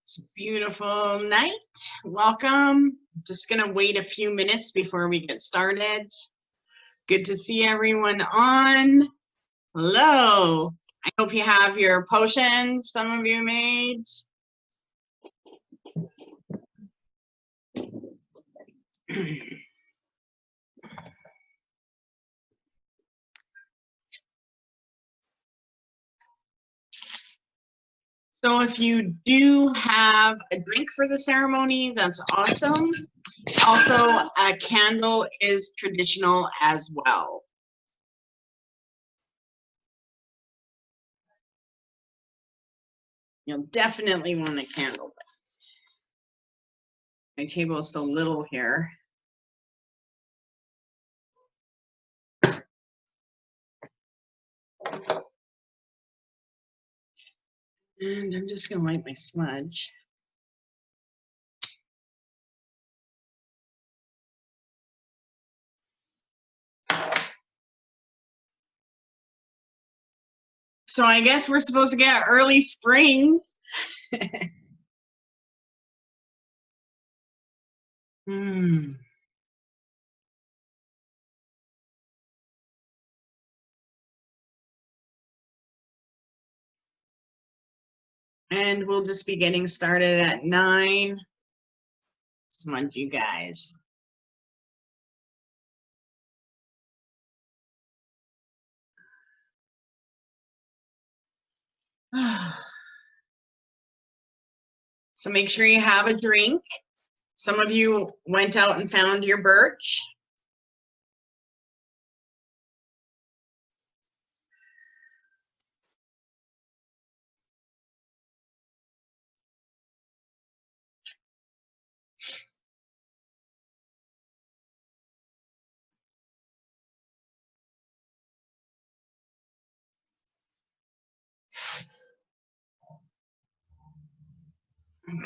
It's a beautiful night. Welcome. Just going to wait a few minutes before we get started. Good to see everyone on. Hello. I hope you have your potions some of you made. So if you do have a drink for the ceremony, that's awesome. Also, a candle is traditional as well. You'll definitely want a candle. My table is so little here. And I'm just going to light my smudge. So I guess we're supposed to get early spring. And we'll just be getting started at 9. Smudge you guys. So make sure you have a drink. Some of you went out and found your birch. Okay.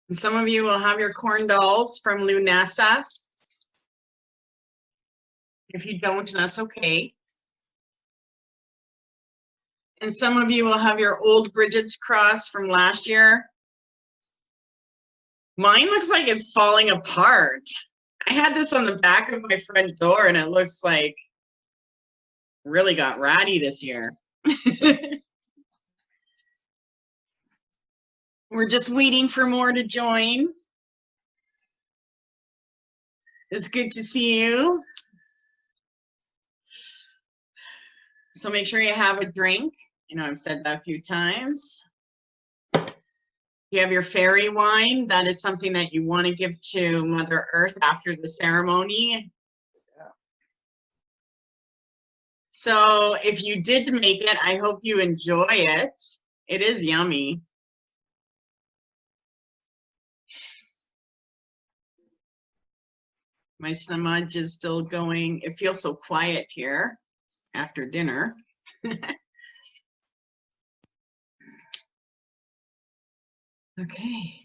And some of you will have your corn dolls from Lunasa. If you don't, that's okay. And some of you will have your old Bridget's cross from last year. Mine looks like it's falling apart. I had this on the back of my front door and it looks like really got ratty this year. We're just waiting for more to join. It's good to see you. So make sure you have a drink. You know, I've said that a few times. You have your fairy wine. That is something that you want to give to Mother Earth after the ceremony. So if you did make it, I hope you enjoy it. It is yummy. My smudge is still going. It feels so quiet here after dinner. Okay.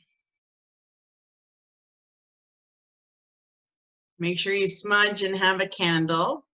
Make sure you smudge and have a candle.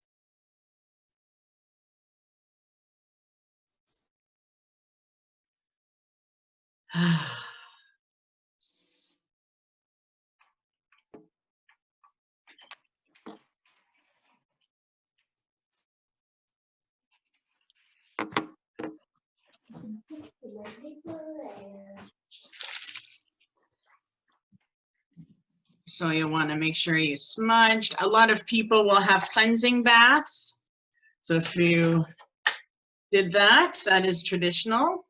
So you want to make sure you smudged. A lot of people will have cleansing baths. So if you did that, that is traditional.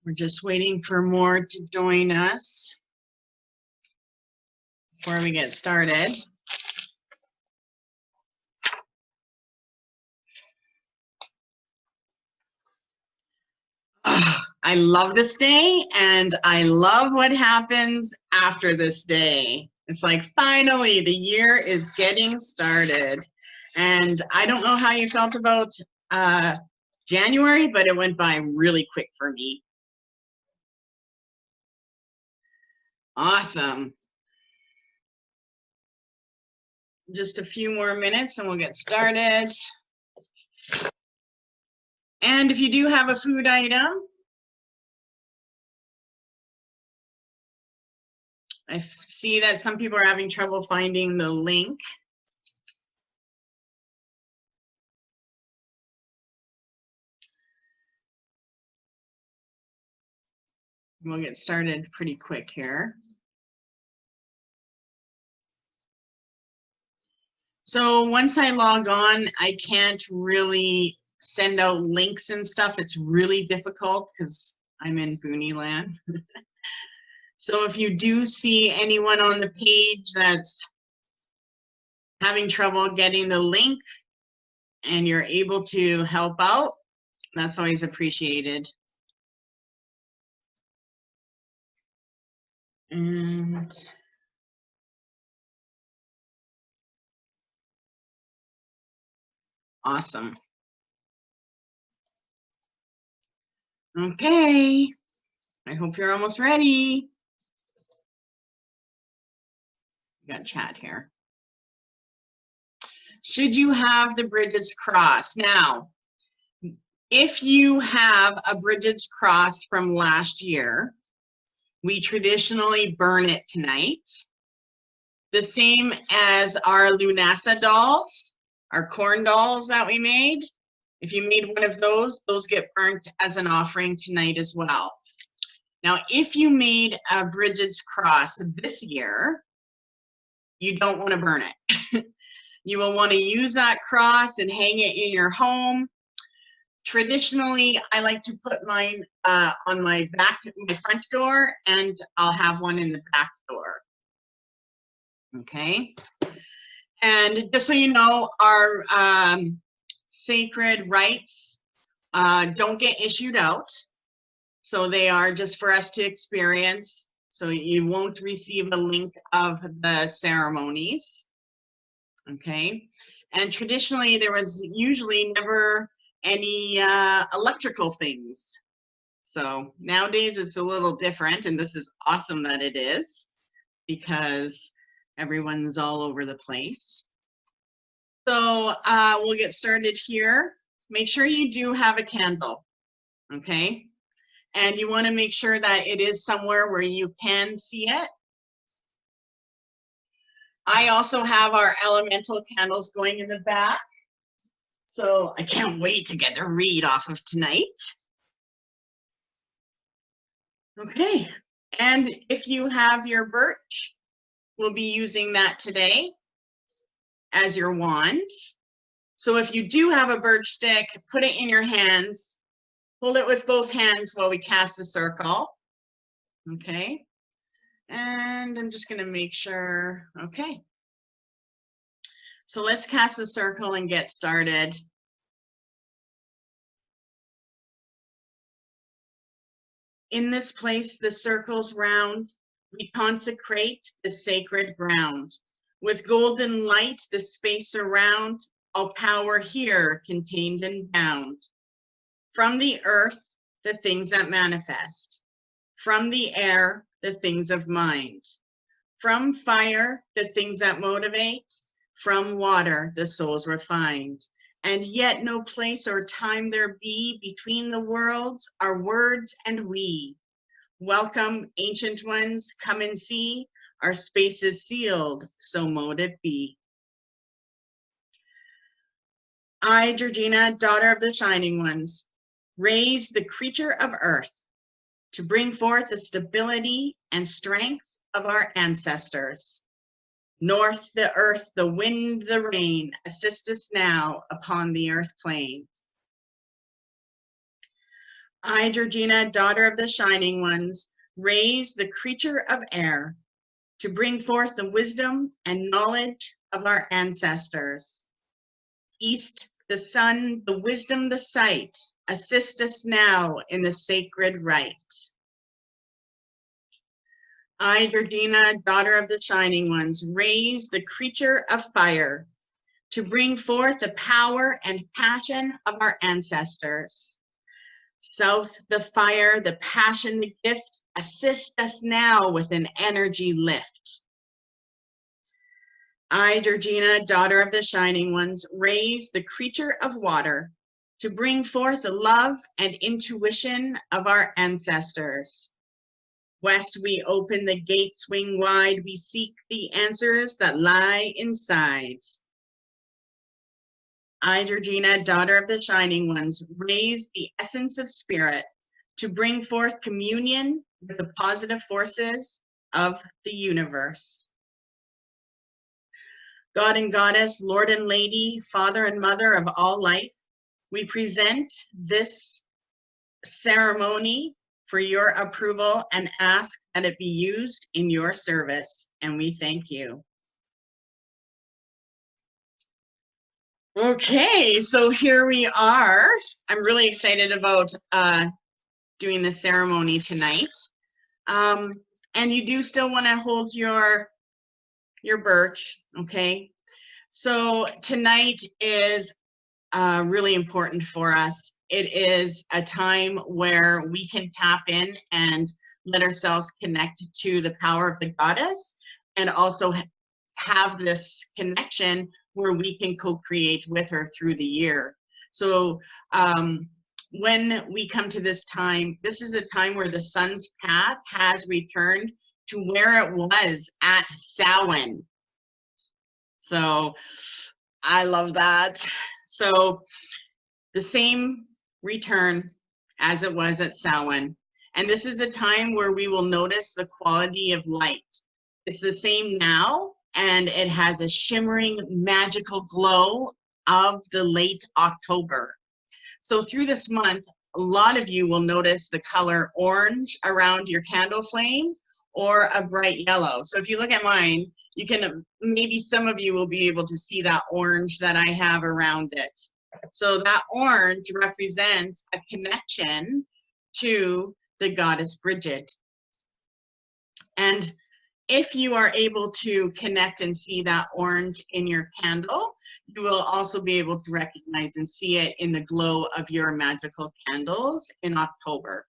We're just waiting for more to join us before we get started. I love this day and I love what happens after this day. It's like finally the year is getting started. And I don't know how you felt about January, but it went by really quick for me. Awesome. Just a few more minutes and we'll get started. And if you do have a food item, I see that some people are having trouble finding the link. We'll get started pretty quick here. So once I log on, I can't really send out links and stuff. It's really difficult because I'm in Booney land. So if you do see anyone on the page that's having trouble getting the link and you're able to help out, that's always appreciated. And awesome. Okay, I hope you're almost ready. We got chat here. Should you have the Bridget's Cross? Now, if you have a Bridget's Cross from last year, we traditionally burn it tonight. The same as our Lunasa dolls, our corn dolls that we made. If you made one of those get burnt as an offering tonight as well. Now, if you made a Bridget's Cross this year, you don't want to burn it. You will want to use that cross and hang it in your home. Traditionally, I like to put mine on my front door, and I'll have one in the back door. Okay. And just so you know, our sacred rites don't get issued out. So they are just for us to experience. So you won't receive a link of the ceremonies. Okay. And traditionally, there was usually never any electrical things. So nowadays it's a little different, and this is awesome that it is, because everyone's all over the place. So we'll get started here. Make sure you do have a candle, okay? And you want to make sure that it is somewhere where you can see it. I also have our elemental candles going in the back. So I can't wait to get the read off of tonight. Okay, and if you have your birch, we'll be using that today as your wand. So if you do have a birch stick, put it in your hands, hold it with both hands while we cast the circle. Okay, and I'm just gonna make sure, okay. So let's cast the circle and get started. In this place, the circles round, we consecrate the sacred ground. With golden light, the space around, all power here contained and bound. From the earth, the things that manifest. From the air, the things of mind. From fire, the things that motivate. From water, the souls refined. And yet no place or time there be between the worlds, our words and we. Welcome, ancient ones, come and see. Our space is sealed, so mote it be. I, Georgina, daughter of the shining ones, raise the creature of earth to bring forth the stability and strength of our ancestors. North, the earth, the wind, the rain, assist us now upon the earth plane. I, Georgina, daughter of the shining ones, raise the creature of air to bring forth the wisdom and knowledge of our ancestors. East, the sun, the wisdom, the sight, assist us now in the sacred rite. I, Georgina, daughter of the shining ones, raise the creature of fire to bring forth the power and passion of our ancestors. South, the fire, the passion, the gift, assist us now with an energy lift. I, Georgina, daughter of the Shining Ones, raise the creature of water to bring forth the love and intuition of our ancestors. West, we open the gate, swing wide, we seek the answers that lie inside. I, Georgina, daughter of the Shining Ones, raise the essence of spirit to bring forth communion with the positive forces of the universe. God and Goddess, Lord and Lady, Father and Mother of all life, we present this ceremony for your approval and ask that it be used in your service, and we thank you. Okay, so here we are. I'm really excited about doing the ceremony tonight. And you do still want to hold your birch, okay? So tonight is really important for us. It is a time where we can tap in and let ourselves connect to the power of the goddess, and also have this connection where we can co-create with her through the year. So when we come to this time, this is a time where the sun's path has returned to where it was at Samhain. So I love that. So the same return as it was at Samhain. And this is a time where we will notice the quality of light. It's the same now, and it has a shimmering, magical glow of the late October. So through this month, a lot of you will notice the color orange around your candle flame, or a bright yellow. So if you look at mine, you can, maybe some of you will be able to see that orange that I have around it. So that orange represents a connection to the goddess Bridget. And if you are able to connect and see that orange in your candle, you will also be able to recognize and see it in the glow of your magical candles in October.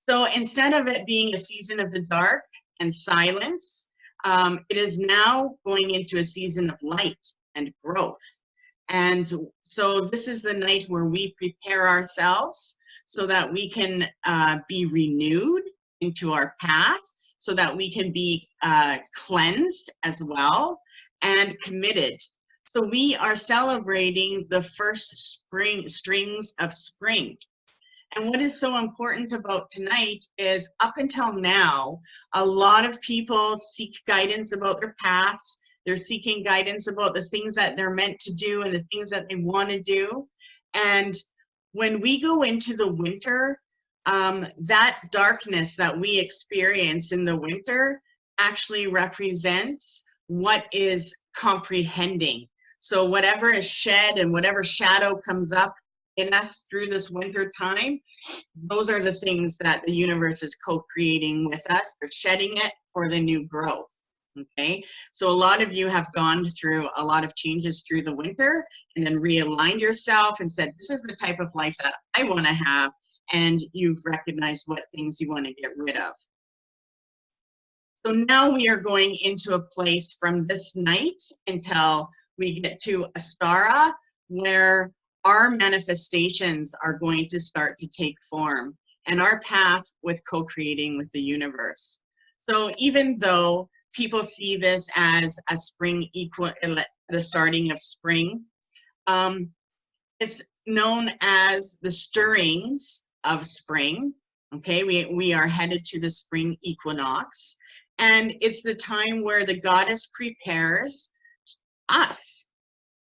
So instead of it being a season of the dark and silence, it is now going into a season of light and growth. And so this is the night where we prepare ourselves so that we can be renewed into our path, so that we can be cleansed as well and committed. So we are celebrating the first strings of spring. And what is so important about tonight is, up until now, a lot of people seek guidance about their paths. They're seeking guidance about the things that they're meant to do and the things that they want to do. And when we go into the winter, that darkness that we experience in the winter actually represents what is comprehending. So whatever is shed and whatever shadow comes up in us through this winter time, those are the things that the universe is co-creating with us. They're shedding it for the new growth. Okay, so a lot of you have gone through a lot of changes through the winter and then realigned yourself and said, this is the type of life that I want to have, and you've recognized what things you want to get rid of. So now we are going into a place from this night until we get to Astara, where our manifestations are going to start to take form, and our path with co-creating with the universe. So even though people see this as a spring the starting of spring, it's known as the stirrings of spring. Okay, we are headed to the spring equinox, and it's the time where the goddess prepares us.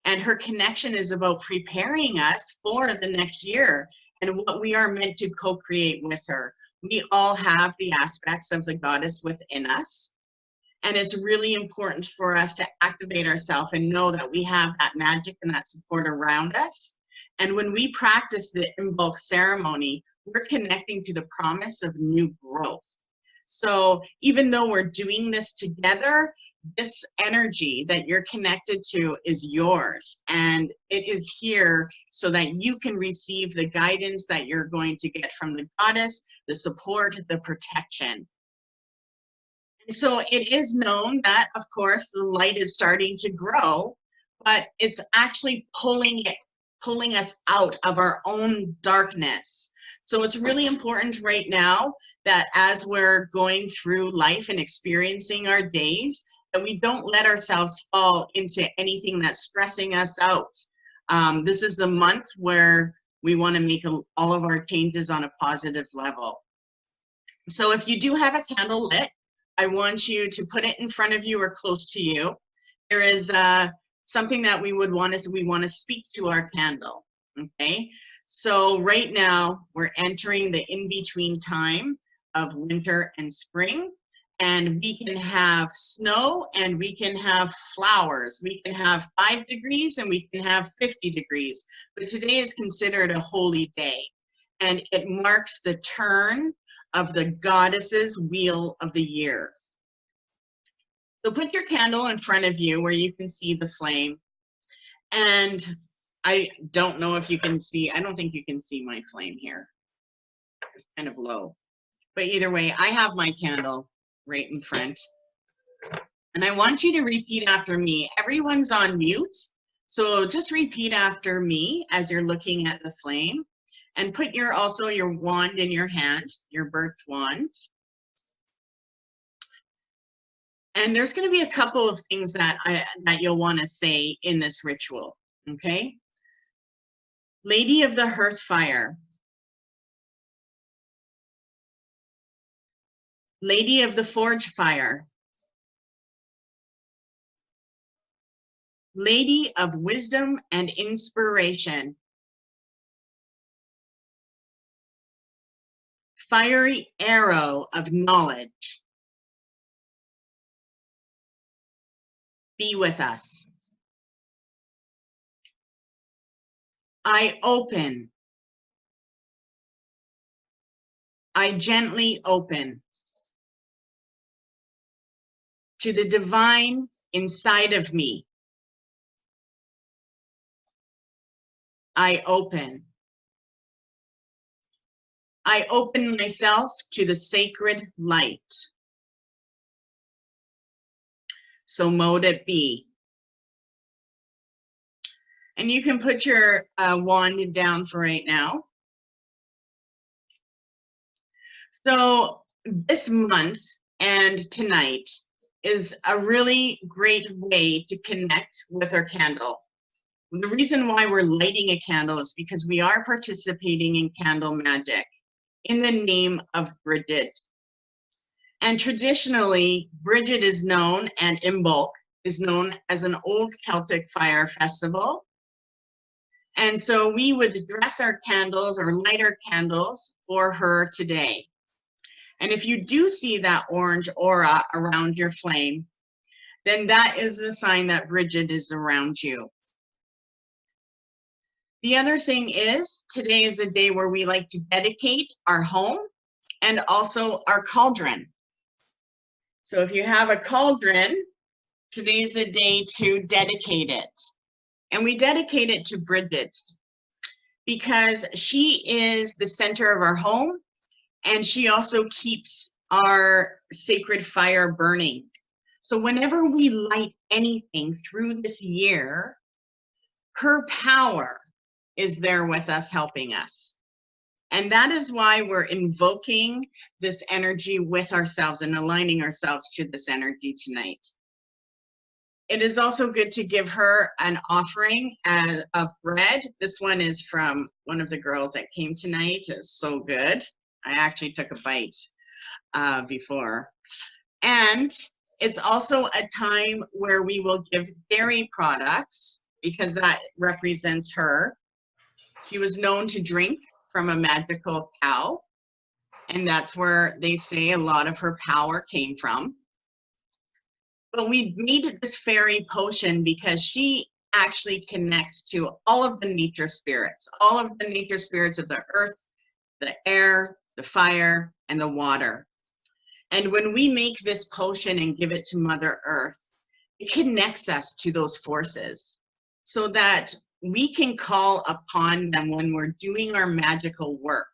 And her connection is about preparing us for the next year and what we are meant to co-create with her. We all have the aspects of the goddess within us. And it's really important for us to activate ourselves and know that we have that magic and that support around us. And when we practice the Imbolc Ceremony, we're connecting to the promise of new growth. So even though we're doing this together, this energy that you're connected to is yours, and it is here so that you can receive the guidance that you're going to get from the goddess, the support, the protection. And so it is known that, of course, the light is starting to grow, but it's actually pulling us out of our own darkness. So it's really important right now that as we're going through life and experiencing our days, that we don't let ourselves fall into anything that's stressing us out. This is the month where we want to make all of our changes on a positive level. So if you do have a candle lit, I want you to put it in front of you or close to you. There is something that we want to speak to our candle, okay? So right now, we're entering the in-between time of winter and spring, and we can have snow and we can have flowers. We can have 5 degrees and we can have 50 degrees, but today is considered a holy day, and it marks the turn of the goddess's wheel of the year. So put your candle in front of you where you can see the flame. And I don't know if you can see, I don't think you can see my flame here. It's kind of low. But either way, I have my candle right in front. And I want you to repeat after me. Everyone's on mute, so just repeat after me as you're looking at the flame. And put also your wand in your hand, your birch wand. And there's going to be a couple of things that you'll want to say in this ritual, okay? Lady of the Hearth Fire. Lady of the Forge Fire. Lady of Wisdom and Inspiration. Fiery Arrow of Knowledge. Be with us. I open. I gently open to the divine inside of me. I open. I open myself to the sacred light. So mote it be. And you can put your wand down for right now. So this month and tonight is a really great way to connect with our candle. The reason why we're lighting a candle is because we are participating in candle magic in the name of Bridget. And traditionally, Bridget is known, and Imbolc is known as an old Celtic fire festival. And so we would dress our candles or light our candles for her today. And if you do see that orange aura around your flame, then that is the sign that Bridget is around you. The other thing is, today is a day where we like to dedicate our home and also our cauldron. So if you have a cauldron, today's the day to dedicate it. And we dedicate it to Bridget because she is the center of our home, and she also keeps our sacred fire burning. So whenever we light anything through this year, her power is there with us, helping us. And that is why we're invoking this energy with ourselves and aligning ourselves to this energy tonight. It is also good to give her an offering of bread. This one is from one of the girls that came tonight. It's so good. I actually took a bite before. And it's also a time where we will give dairy products because that represents her. She was known to drink from a magical cow, and that's where they say a lot of her power came from. But we made this fairy potion because she actually connects to all of the nature spirits of the earth, the air, the fire, and the water. And when we make this potion and give it to Mother Earth, it connects us to those forces so that we can call upon them when we're doing our magical work.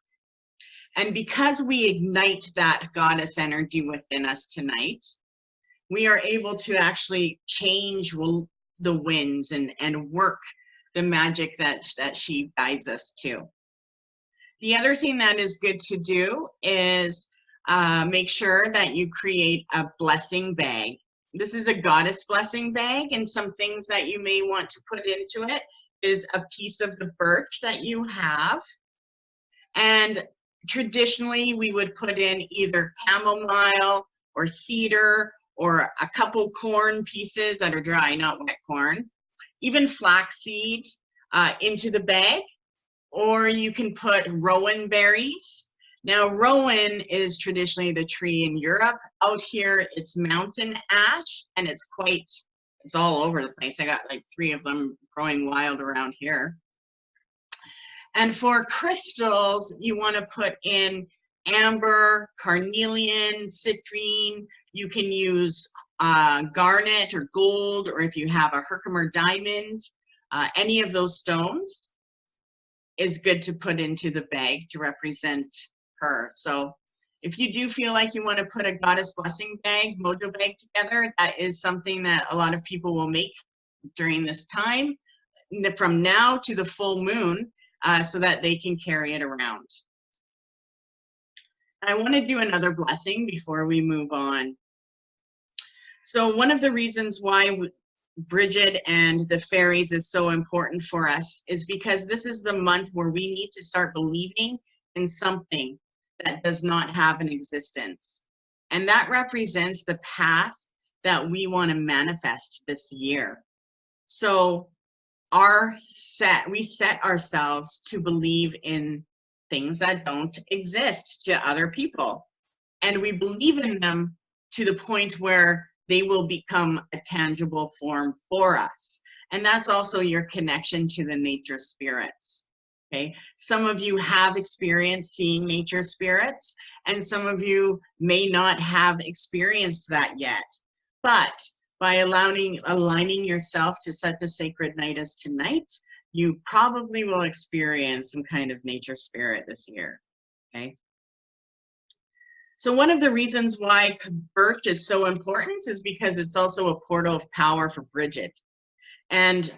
And because we ignite that goddess energy within us tonight, we are able to actually change the winds and work the magic that she guides us to. The other thing that is good to do is make sure that you create a blessing bag. This is a goddess blessing bag, and some things that you may want to put into it is a piece of the birch that you have. And traditionally, we would put in either chamomile or cedar or a couple corn pieces that are dry, not wet corn, even flaxseed into the bag, or you can put rowan berries. Now, rowan is traditionally the tree in Europe. Out here, it's mountain ash, and it's all over the place. I got like 3 of them growing wild around here. And for crystals, you want to put in amber, carnelian, citrine. You can use garnet or gold, or if you have a Herkimer diamond, any of those stones is good to put into the bag to represent her. So if you do feel like you want to put a goddess blessing bag, mojo bag together, that is something that a lot of people will make during this time, from now to the full moon, so that they can carry it around. I want to do another blessing before we move on. So one of the reasons why Bridget and the fairies is so important for us is because this is the month where we need to start believing in something that does not have an existence. And that represents the path that we want to manifest this year. So we set ourselves to believe in things that don't exist to other people. And we believe in them to the point where they will become a tangible form for us. And that's also your connection to the nature spirits. Okay, some of you have experienced seeing nature spirits, and some of you may not have experienced that yet. But by aligning yourself to such a sacred night as tonight, you probably will experience some kind of nature spirit this year. Okay. So one of the reasons why birch is so important is because it's also a portal of power for Bridget. And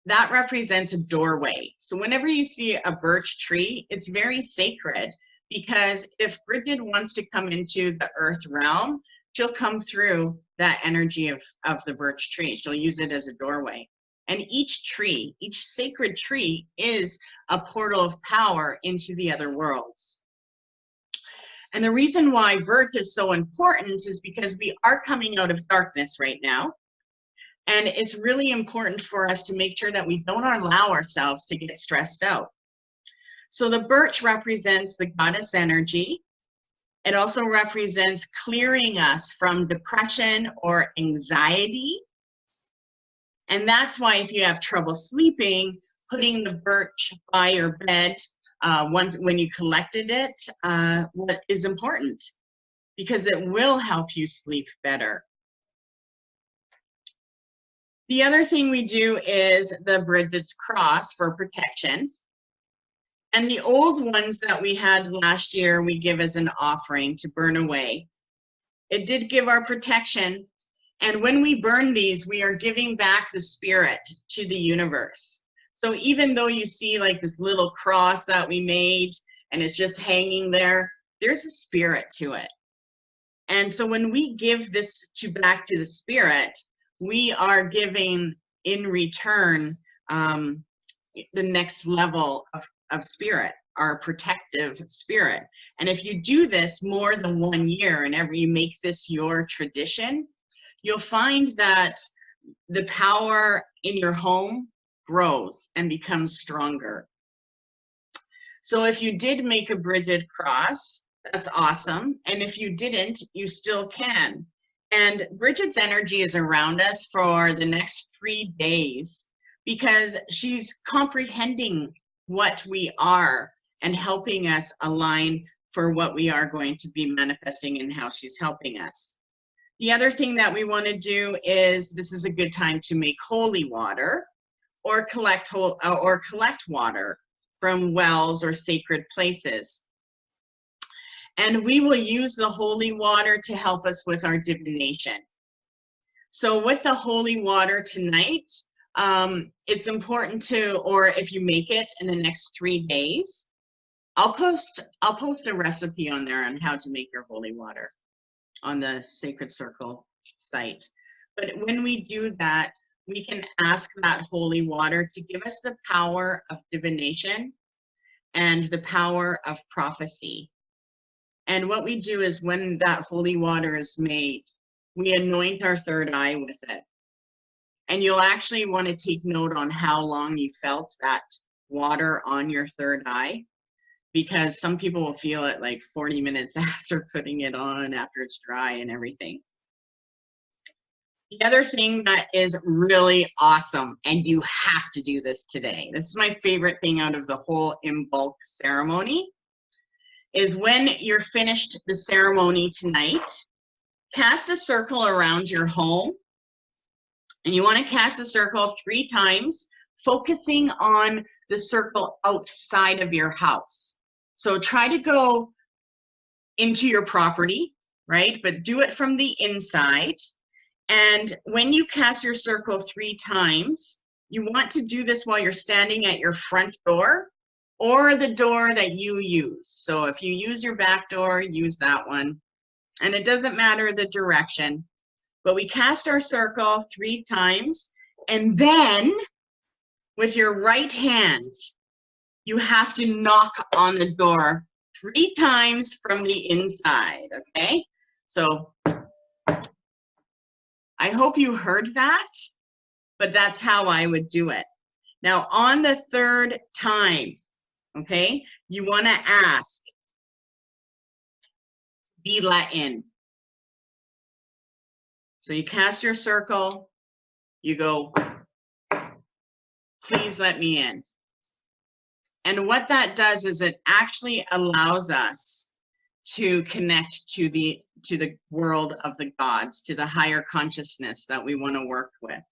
that represents a doorway. So whenever you see a birch tree, it's very sacred, because if Bridget wants to come into the earth realm, she'll come through that energy of the birch tree. She'll use it as a doorway. And each tree, each sacred tree, is a portal of power into the other worlds. And the reason why birch is so important is because we are coming out of darkness right now. And it's really important for us to make sure that we don't allow ourselves to get stressed out. So the birch represents the goddess energy. It also represents clearing us from depression or anxiety. And that's why if you have trouble sleeping, putting the birch by your bed when you collected it is important, because it will help you sleep better. The other thing we do is the Bridget's Cross for protection. And the old ones that we had last year, we give as an offering to burn away. It did give our protection. And when we burn these, we are giving back the spirit to the universe. So even though you see like this little cross that we made and it's just hanging there, there's a spirit to it. And so when we give this back to the spirit, we are giving in return the next level of spirit, our protective spirit. And if you do this more than 1 year and you make this your tradition, you'll find that the power in your home grows and becomes stronger. So if you did make a Bridget cross, that's awesome. And if you didn't, you still can. And Bridget's energy is around us for the next 3 days, because she's comprehending what we are and helping us align for what we are going to be manifesting and how she's helping us. The other thing that we want to do is, this is a good time to make holy water or collect water from wells or sacred places. And we will use the holy water to help us with our divination. So with the holy water tonight, it's important to, or if you make it in the next 3 days, I'll post a recipe on there on how to make your holy water on the Sacred Circle site. But when we do that, we can ask that holy water to give us the power of divination and the power of prophecy. And what we do is, when that holy water is made, we anoint our third eye with it. And you'll actually want to take note on how long you felt that water on your third eye, because some people will feel it like 40 minutes after putting it on, after it's dry and everything. The other thing that is really awesome, and you have to do this today, this is my favorite thing out of the whole Imbolc ceremony, is when you're finished the ceremony tonight, cast a circle around your home. And you want to cast a circle 3 times, focusing on the circle outside of your house. So try to go into your property, right? But do it from the inside. And when you cast your circle 3 times, you want to do this while you're standing at your front door or the door that you use. So if you use your back door, use that one. And it doesn't matter the direction. But we cast our circle 3 times, and then with your right hand, you have to knock on the door 3 times from the inside, okay? So I hope you heard that, but that's how I would do it. Now, on the 3rd time, okay, you want to ask, be let in. So you cast your circle, you go, please let me in. And what that does is it actually allows us to connect to the world of the gods, to the higher consciousness that we want to work with.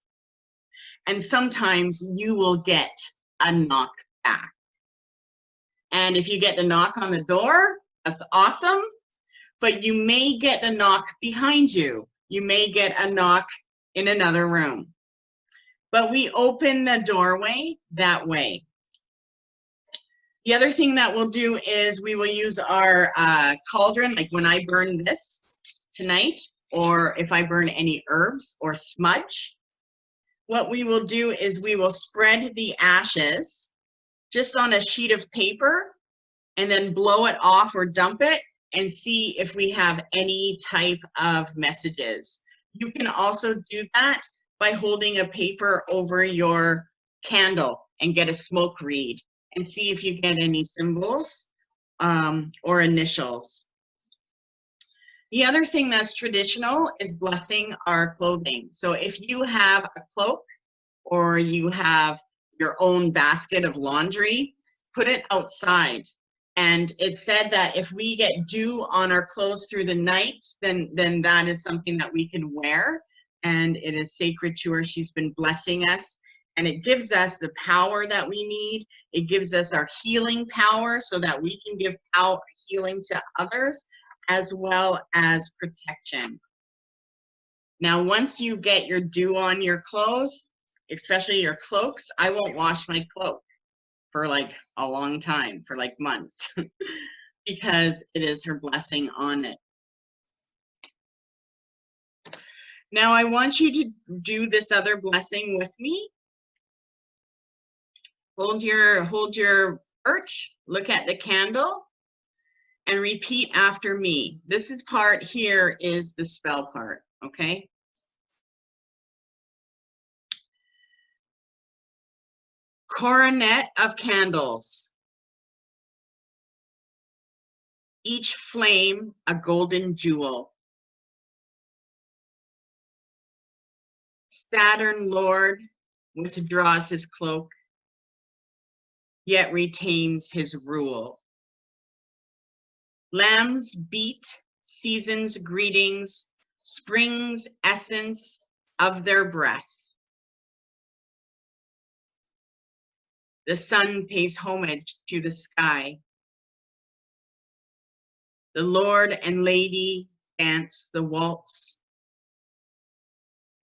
And sometimes you will get a knock back. And if you get the knock on the door, that's awesome, but you may get the knock behind you. You may get a knock in another room. But we open the doorway that way. The other thing that we'll do is we will use our cauldron, like when I burn this tonight, or if I burn any herbs or smudge. What we will do is we will spread the ashes just on a sheet of paper and then blow it off or dump it and see if we have any type of messages. You can also do that by holding a paper over your candle and get a smoke read and see if you get any symbols or initials. The other thing that's traditional is blessing our clothing. So if you have a cloak or you have your own basket of laundry, put it outside. And it's said that if we get dew on our clothes through the night, then that is something that we can wear. And it is sacred to her. She's been blessing us. And it gives us the power that we need. It gives us our healing power so that we can give power, healing to others, as well as protection. Now, once you get your dew on your clothes, especially your cloaks, I won't wash my cloak for like a long time, for like months, because it is her blessing on it. Now, I want you to do this other blessing with me. Hold your birch, look at the candle, and repeat after me. This is part here is the spell part, okay? Coronet of candles, each flame a golden jewel. Saturn Lord withdraws his cloak, yet retains his rule. Lambs beat season's greetings spring's essence of their breath. The sun pays homage to the sky. The Lord and Lady dance the waltz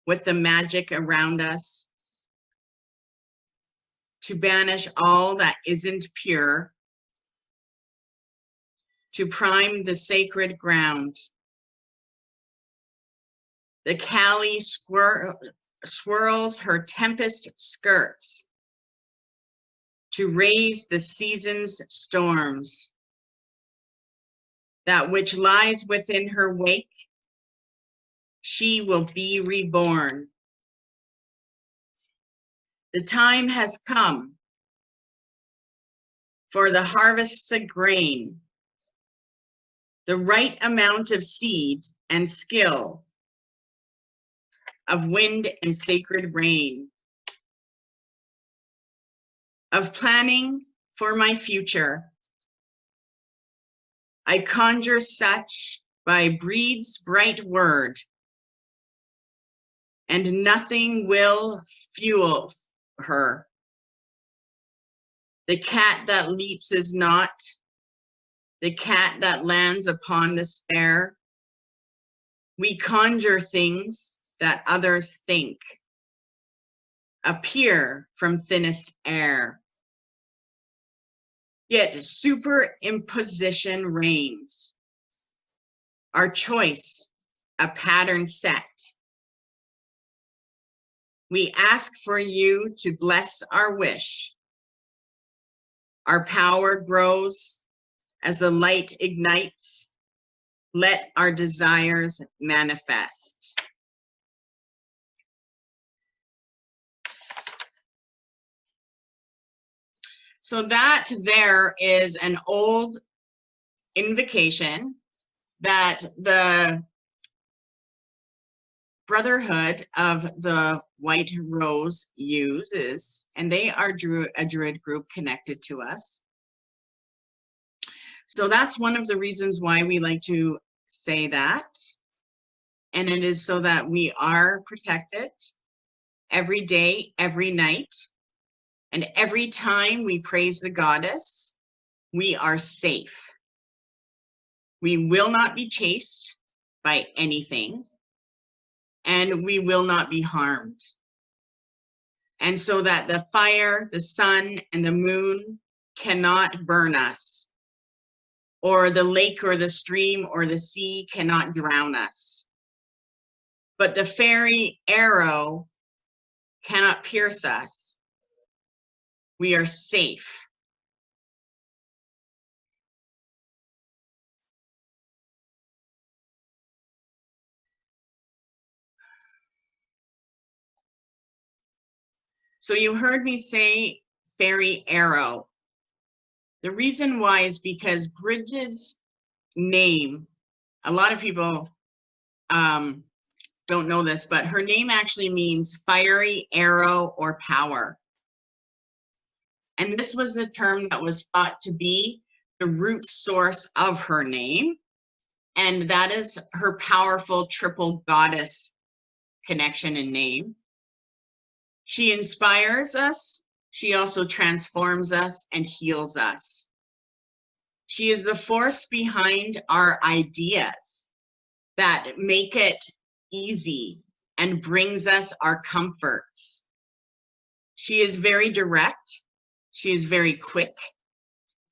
with the magic around us to banish all that isn't pure, to prime the sacred ground. The Kali swirls her tempest skirts to raise the season's storms. That which lies within her wake, she will be reborn. The time has come for the harvests of grain, the right amount of seed and skill, of wind and sacred rain, of planning for my future. I conjure such by Breed's bright word, and nothing will fuel her. The cat that leaps is not, the cat that lands upon despair. We conjure things that others think appear from thinnest air. Yet superimposition reigns. Our choice, a pattern set. We ask for you to bless our wish. Our power grows as the light ignites. Let our desires manifest. So that there is an old invocation that the Brotherhood of the White Rose uses, and they are a Druid group connected to us. So that's one of the reasons why we like to say that. And it is so that we are protected every day, every night. And every time we praise the goddess, we are safe. We will not be chased by anything, and we will not be harmed. And so that the fire, the sun, and the moon cannot burn us, or the lake or the stream or the sea cannot drown us. But the fairy arrow cannot pierce us. We are safe. So you heard me say fairy arrow. The reason why is because Bridget's name, a lot of people don't know this, but her name actually means fiery arrow or power. And this was the term that was thought to be the root source of her name. And that is her powerful triple goddess connection and name. She inspires us. She also transforms us and heals us. She is the force behind our ideas that make it easy and brings us our comforts. She is very direct. She is very quick.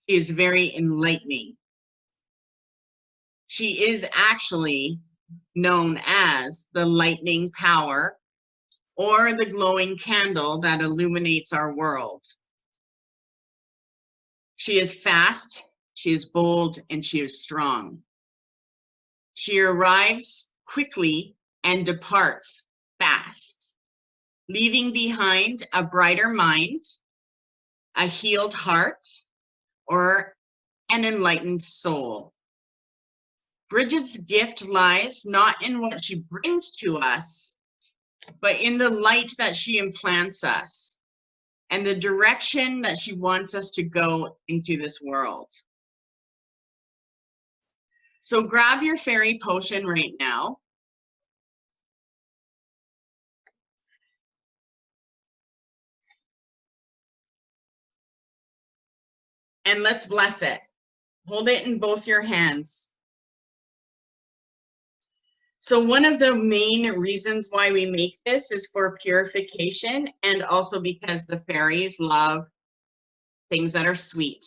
She is very enlightening. She is actually known as the lightning power, or the glowing candle that illuminates our world. She is fast, she is bold, and she is strong. She arrives quickly and departs fast, leaving behind a brighter mind, a healed heart, or an enlightened soul. Bridget's gift lies not in what she brings to us, but in the light that she implants us and the direction that she wants us to go into this world. So grab your fairy potion right now and let's bless it. Hold it in both your hands. So one of the main reasons why we make this is for purification, and also because the fairies love things that are sweet.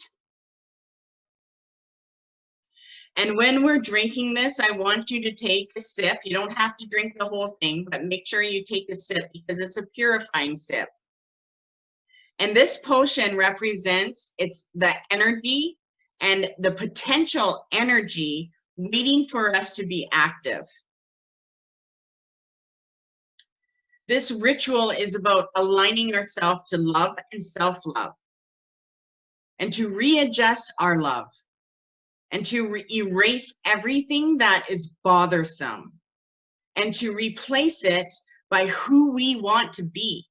And when we're drinking this, I want you to take a sip. You don't have to drink the whole thing, but make sure you take a sip because it's a purifying sip. And this potion represents the energy and the potential energy waiting for us to be active. This ritual is about aligning ourselves to love and self-love, and to readjust our love, and to erase everything that is bothersome, and to replace it by who we want to be,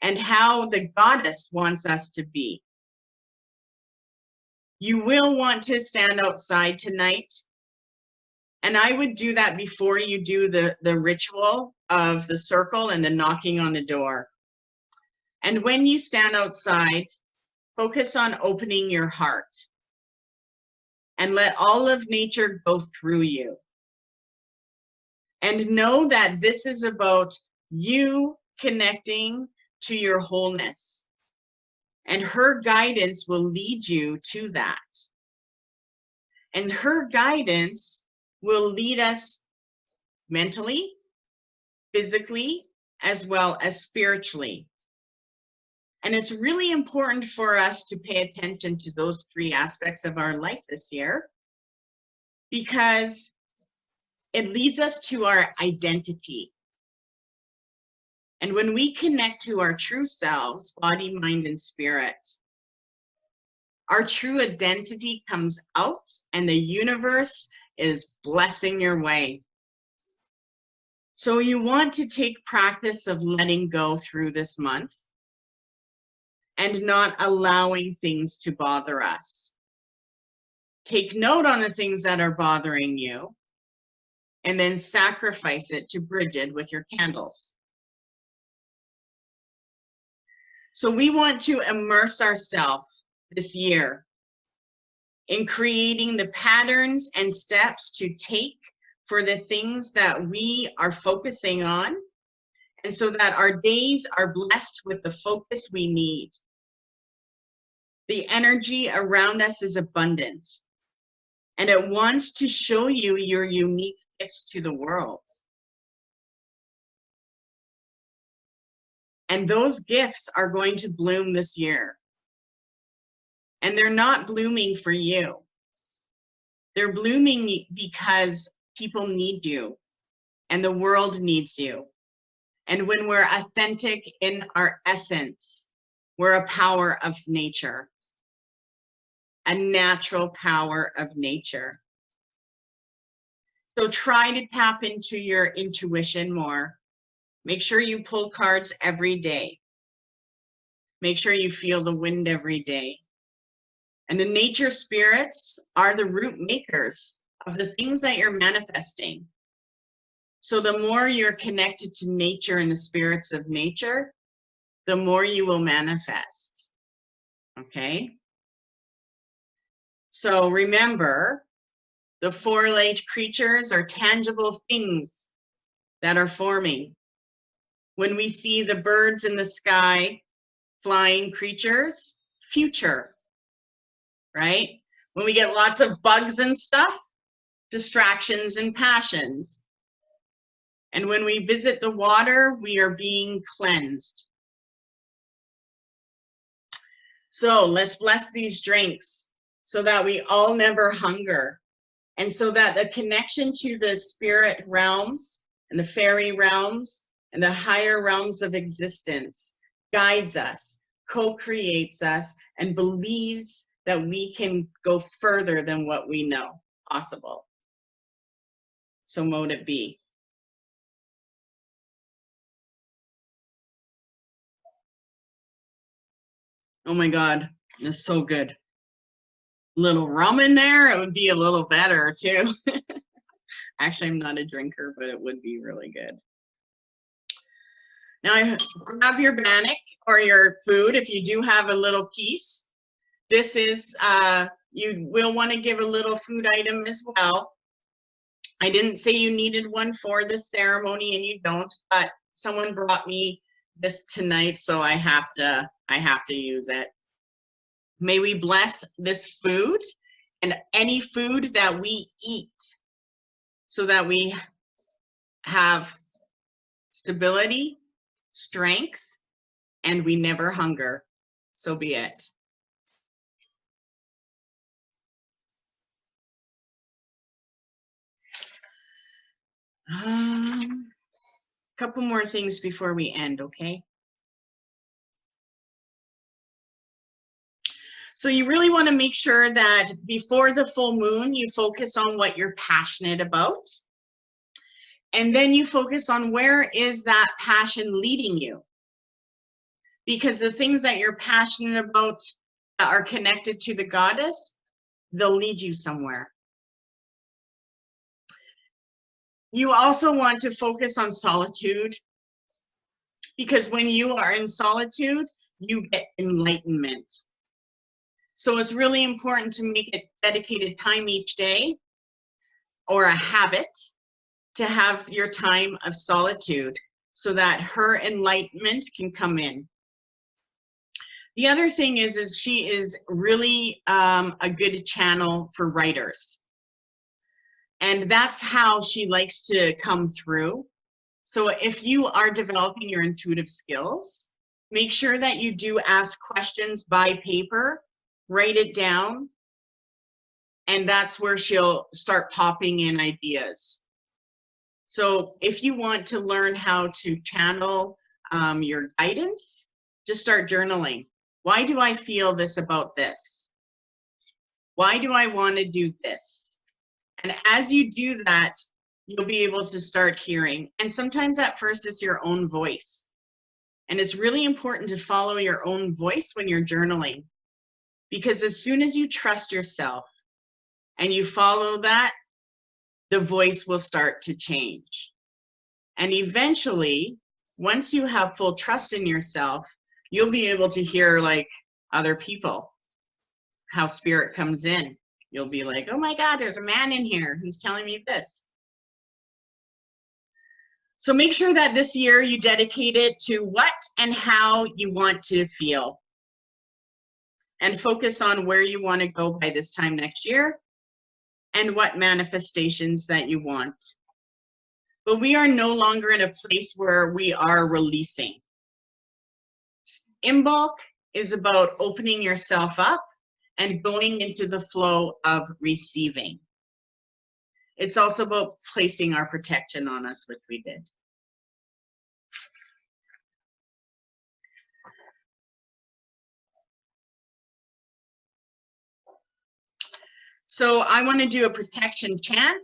and how the goddess wants us to be. You will want to stand outside tonight. And I would do that before you do the ritual of the circle and the knocking on the door. And when you stand outside, focus on opening your heart and let all of nature go through you. And know that this is about you connecting to your wholeness. And her guidance will lead you to that. And her guidance will lead us mentally, physically, as well as spiritually. And it's really important for us to pay attention to those three aspects of our life this year, because it leads us to our identity. And when we connect to our true selves, body, mind, and spirit, our true identity comes out and the universe is blessing your way. So you want to take practice of letting go through this month and not allowing things to bother us. Take note on the things that are bothering you and then sacrifice it to Bridget with your candles. So we want to immerse ourselves this year in creating the patterns and steps to take for the things that we are focusing on, and so that our days are blessed with the focus we need. The energy around us is abundant, and it wants to show you your unique gifts to the world. And those gifts are going to bloom this year. And they're not blooming for you. They're blooming because people need you and the world needs you. And when we're authentic in our essence, we're a power of nature, a natural power of nature. So try to tap into your intuition more. Make sure you pull cards every day. Make sure you feel the wind every day. And the nature spirits are the root makers of the things that you're manifesting. So the more you're connected to nature and the spirits of nature, the more you will manifest. Okay? So remember, the four-legged creatures are tangible things that are forming. When we see the birds in the sky, flying creatures, future. Right? When we get lots of bugs and stuff, distractions and passions. And when we visit the water, we are being cleansed. So let's bless these drinks so that we all never hunger, and so that the connection to the spirit realms and the fairy realms and the higher realms of existence guides us, co-creates us, and believes that we can go further than what we know possible. So mote it be. Oh my God, it's so good. Little rum in there, it would be a little better too. Actually, I'm not a drinker, but it would be really good. Now grab your bannock or your food, if you do have a little piece, this is, you will want to give a little food item as well. I didn't say you needed one for this ceremony, and you don't, but someone brought me this tonight, so I have to use it. May we bless this food and any food that we eat so that we have stability, strength, and we never hunger. So be it. Couple more things before we end, okay? So you really want to make sure that before the full moon, you focus on what you're passionate about. And then you focus on where is that passion leading you. Because the things that you're passionate about that are connected to the goddess, they'll lead you somewhere. You also want to focus on solitude, because when you are in solitude, you get enlightenment. So it's really important to make a dedicated time each day, or a habit, to have your time of solitude so that her enlightenment can come in. The other thing is she is really a good channel for writers. And that's how she likes to come through. So if you are developing your intuitive skills, make sure that you do ask questions by paper, write it down, and that's where she'll start popping in ideas. So if you want to learn how to channel your guidance, just start journaling. Why do I feel this about this? Why do I want to do this? And as you do that, you'll be able to start hearing. And sometimes at first it's your own voice. And it's really important to follow your own voice when you're journaling. Because as soon as you trust yourself and you follow that, the voice will start to change. And eventually, once you have full trust in yourself, you'll be able to hear like other people, how spirit comes in. You'll be like, oh my God, there's a man in here who's telling me this. So make sure that this year you dedicate it to what and how you want to feel. And focus on where you want to go by this time next year and what manifestations that you want. But we are no longer in a place where we are releasing. Imbolc is about opening yourself up and going into the flow of receiving. It's also about placing our protection on us, which we did. So I want to do a protection chant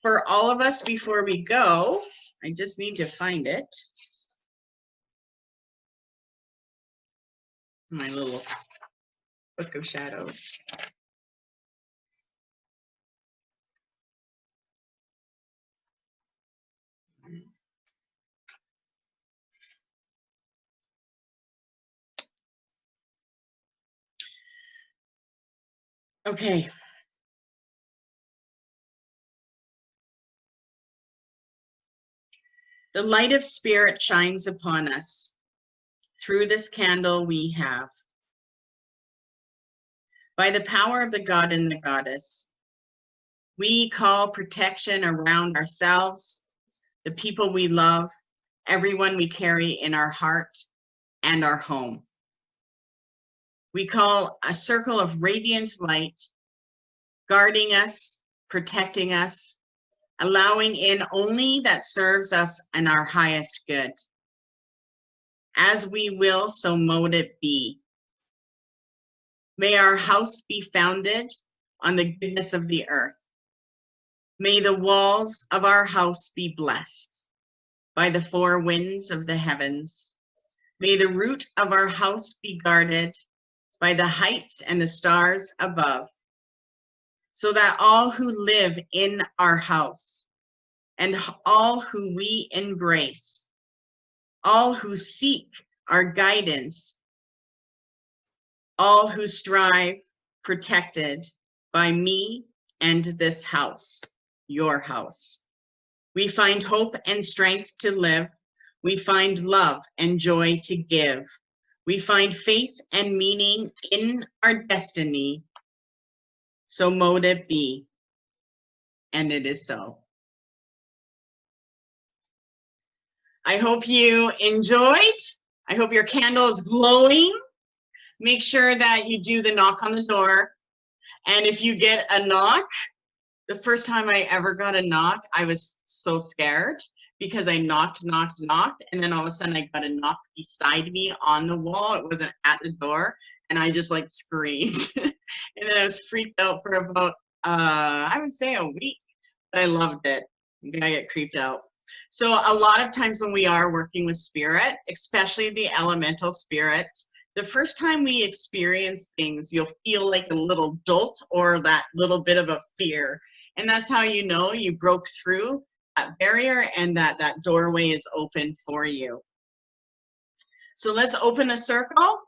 for all of us before we go. I just need to find it. My little book of shadows. Okay. The light of spirit shines upon us. Through this candle we have. By the power of the God and the goddess, we call protection around ourselves, the people we love, everyone we carry in our heart and our home. We call a circle of radiant light, guarding us, protecting us, allowing in only that serves us and our highest good. As we will, so mote it be. May our house be founded on the goodness of the earth. May the walls of our house be blessed by the four winds of the heavens. May the root of our house be guarded by the heights and the stars above, so that all who live in our house and all who we embrace, all who seek our guidance, all who strive, protected by me and this house, your house. We find hope and strength to live. We find love and joy to give. We find faith and meaning in our destiny. So mote it be, and it is so. I hope you enjoyed. I hope your candle is glowing. Make sure that you do the knock on the door. And if you get a knock, the first time I ever got a knock, I was so scared because I knocked, and then all of a sudden I got a knock beside me on the wall. It wasn't at the door, and I just like screamed. And then I was freaked out for about, I would say a week, but I loved it. I get creeped out. So a lot of times when we are working with spirit, especially the elemental spirits, the first time we experience things, you'll feel like a little jolt or that little bit of a fear. And that's how you know you broke through that barrier and that doorway is open for you. So let's open a circle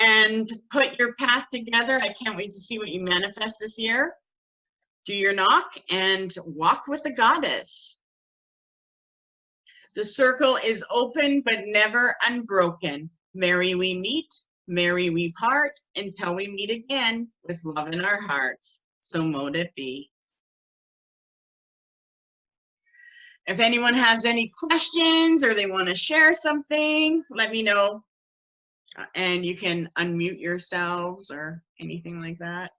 and put your path together. I can't wait to see what you manifest this year. Do your knock and walk with the goddess. The circle is open but never unbroken. Merry we meet, merry we part, until we meet again with love in our hearts. So mote it be. If anyone has any questions or they want to share something, let me know. And you can unmute yourselves or anything like that.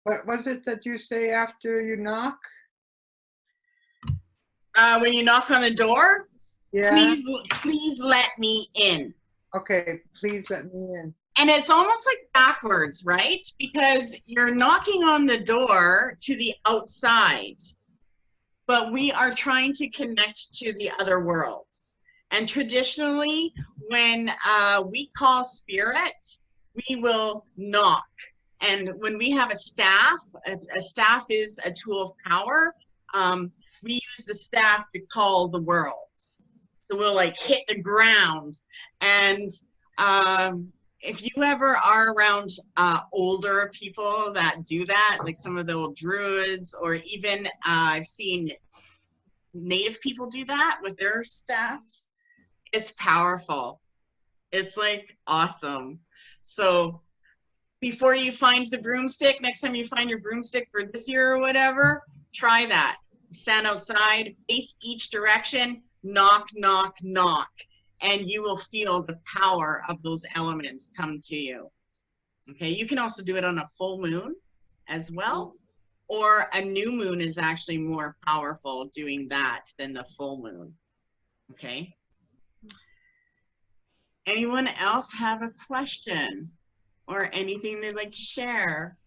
What was it that you say after you knock? When you knock on the door, Yeah. please let me in. Okay, please let me in. And it's almost like backwards, right? Because you're knocking on the door to the outside, but we are trying to connect to the other worlds. And traditionally, when we call spirit, we will knock. And when we have a staff is a tool of power. We use the staff to call the worlds. So we'll like hit the ground. And if you ever are around older people that do that, like some of the old druids, or even I've seen native people do that with their staffs, it's powerful. It's like awesome. So before you find the broomstick, next time you find your broomstick for this year or whatever, try that. Stand outside, face each direction, knock, knock, knock, and you will feel the power of those elements come to you. Okay, you can also do it on a full moon as well, or a new moon is actually more powerful doing that than the full moon. Okay. Anyone else have a question or anything they'd like to share?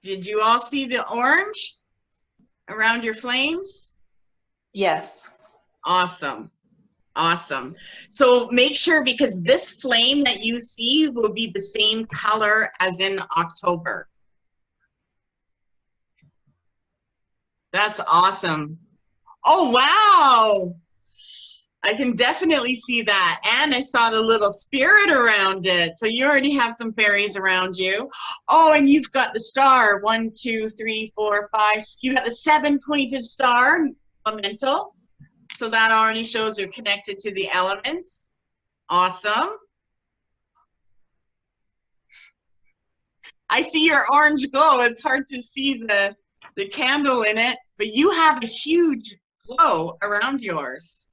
Did you all see the orange around your flames? Yes. Awesome. Awesome. So make sure, because this flame that you see will be the same color as in October. That's awesome. Oh, wow. I can definitely see that. And I saw the little spirit around it. So you already have some fairies around you. Oh, and you've got the star. 1, 2, 3, 4, 5. You got the 7-pointed star, elemental. So that already shows you're connected to the elements. Awesome. I see your orange glow. It's hard to see the candle in it, but you have a huge glow around yours.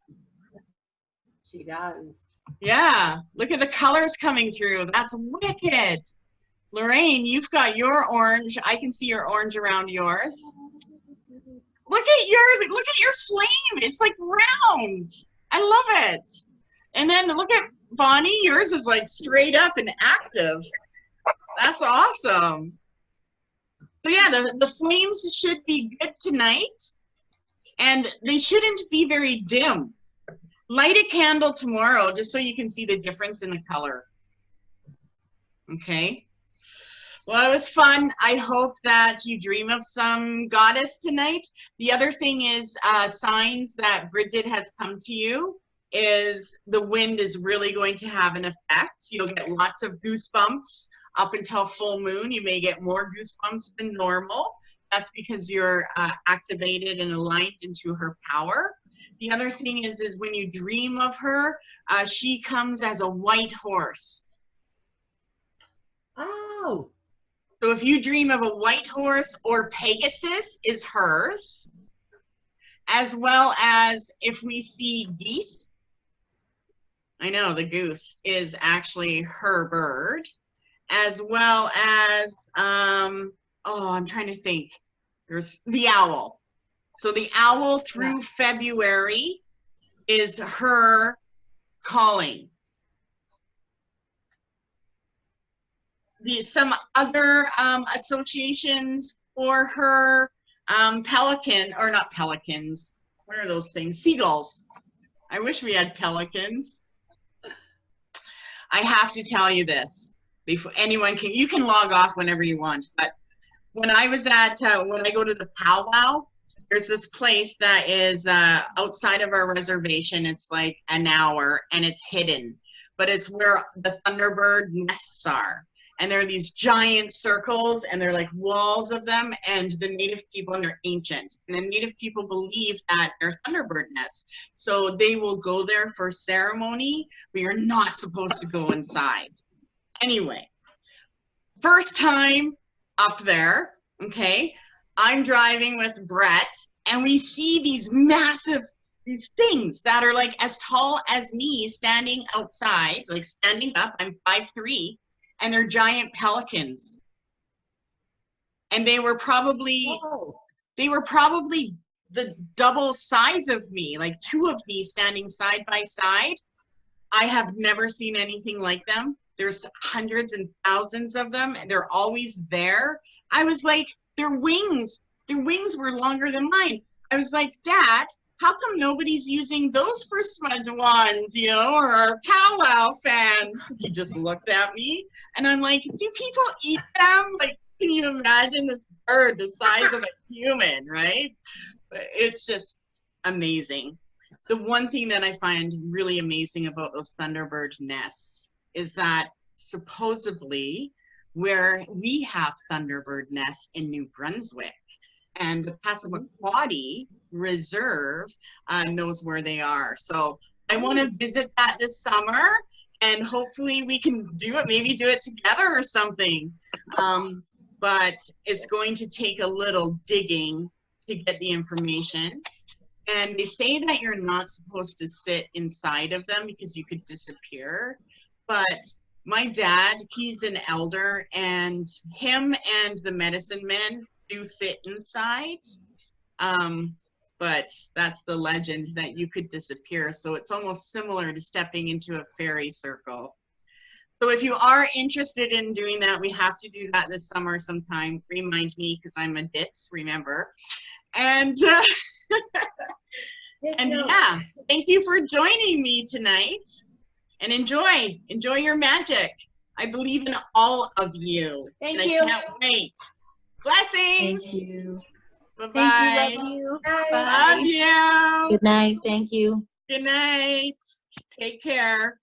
She does. Yeah, look at the colors coming through. That's wicked. Lorraine, you've got your orange. I can see your orange around yours. Look at your flame. It's like round. I love it. And then look at Bonnie. Yours is like straight up and active. That's awesome. So yeah, the flames should be good tonight, and they shouldn't be very dim. Light a candle tomorrow just so you can see the difference in the color. Okay. Well, it was fun. I hope that you dream of some goddess tonight. The other thing is signs that Bridget has come to you is the wind is really going to have an effect. You'll get lots of goosebumps up until full moon. You may get more goosebumps than normal. That's because you're activated and aligned into her power. The other thing is when you dream of her, she comes as a white horse. Oh. So if you dream of a white horse, or Pegasus is hers, as well as if we see geese. I know the goose is actually her bird, as well as, oh, I'm trying to think. There's the owl. So the owl through February is her calling. Some other associations for her, pelican, or not pelicans, what are those things? Seagulls. I wish we had pelicans. I have to tell you this before anyone can, you can log off whenever you want, but when I was at, when I go to the powwow, there's this place that is outside of our reservation. It's like an hour and it's hidden, but it's where the Thunderbird nests are. And there are these giant circles and they're like walls of them, and the native people, and they're ancient. And the native people believe that they're Thunderbird nests. So they will go there for ceremony, but you're not supposed to go inside. Anyway, first time up there, okay, I'm driving with Brett and we see these massive, these things that are like as tall as me standing outside, like standing up. I'm 5'3", and they're giant pelicans. And they were probably, the double size of me, like two of me standing side by side. I have never seen anything like them. There's hundreds and thousands of them, and they're always there. I was like, their wings were longer than mine. I was like, Dad, how come nobody's using those for smudge wands, you know, or our powwow fans? He just looked at me, and I'm like, do people eat them? Like, can you imagine this bird the size of a human, right? It's just amazing. The one thing that I find really amazing about those Thunderbird nests is that supposedly where we have Thunderbird nests in New Brunswick, and the Passamaquoddy Reserve knows where they are. So I want to visit that this summer, and hopefully we can do it, maybe do it together or something. But it's going to take a little digging to get the information. And they say that you're not supposed to sit inside of them because you could disappear. But my dad, he's an elder, and him and the medicine men do sit inside. But that's the legend, that you could disappear. So it's almost similar to stepping into a fairy circle. So if you are interested in doing that, we have to do that this summer sometime. Remind me, because I'm a ditz, remember. And and yeah, thank you for joining me tonight, and enjoy your magic. I believe in all of you. Thank you. I can't wait. Blessings. Thank you. Bye-bye. Thank you. Bye. Love you. Love you. Good night. Thank you. Good night. Take care.